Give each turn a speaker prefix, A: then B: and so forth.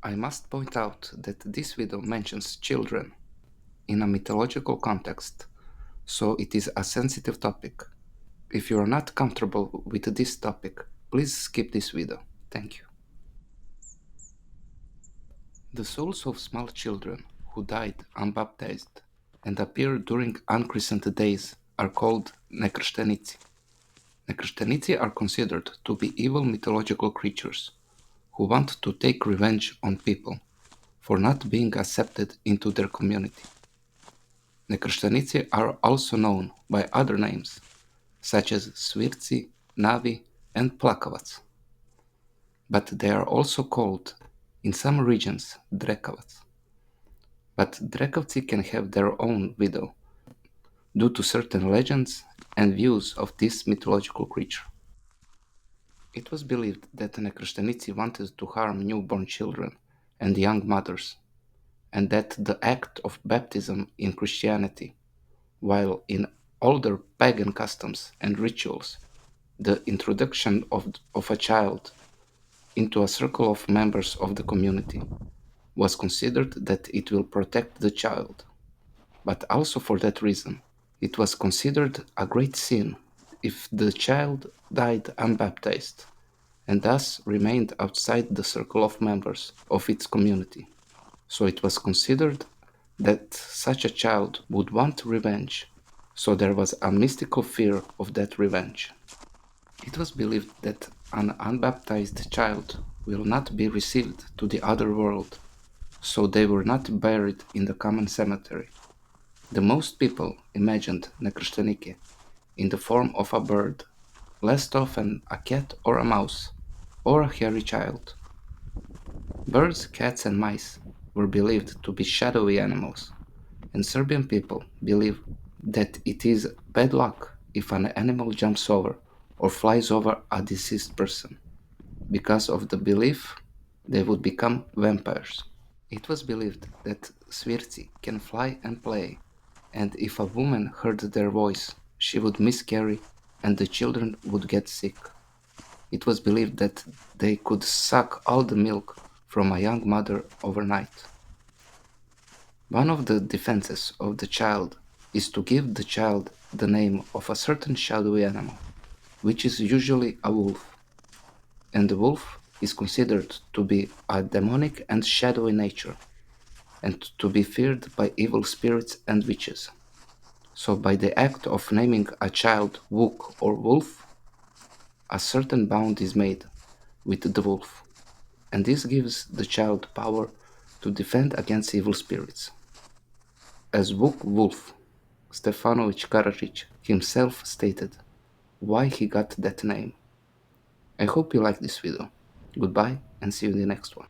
A: I must point out that this video mentions children in a mythological context, so it is a sensitive topic. If you are not comfortable with this topic, please skip this video. Thank you. The souls of small children who died unbaptized and appear during unchristened days are called Nekrštenici. Nekrštenici are considered to be evil mythological creatures who want to take revenge on people for not being accepted into their community. Nekrštenici are also known by other names, such as Svirci, Navi, and Plakavac. But they are also called, in some regions, Drekavac. But Drekavci can have their own video, due to certain legends and views of this mythological creature. It was believed that Nekrštenici wanted to harm newborn children and young mothers, and that the act of baptism in Christianity, while in older pagan customs and rituals, the introduction of a child into a circle of members of the community was considered that it will protect the child. But also for that reason, it was considered a great sin if the child died unbaptized and thus remained outside the circle of members of its community. So it was considered that such a child would want revenge, so there was a mystical fear of that revenge. It was believed that an unbaptized child will not be received to the other world, so they were not buried in the common cemetery. The most people imagined Nekrštenike in the form of a bird, less often a cat or a mouse, or a hairy child. Birds, cats, and mice were believed to be shadowy animals, and Serbian people believe that it is bad luck if an animal jumps over or flies over a deceased person. Because of the belief, they would become vampires. It was believed that Svirci can fly and play, and if a woman heard their voice, she would miscarry and the children would get sick. It was believed that they could suck all the milk from a young mother overnight. One of the defenses of the child is to give the child the name of a certain shadowy animal, which is usually a wolf. And the wolf is considered to be a demonic and shadowy nature, and to be feared by evil spirits and witches. So by the act of naming a child Vuk or Wolf, a certain bond is made with the wolf, and this gives the child power to defend against evil spirits. As Vuk Wolf, Stefanović Karadžić himself stated why he got that name. I hope you like this video. Goodbye and see you in the next one.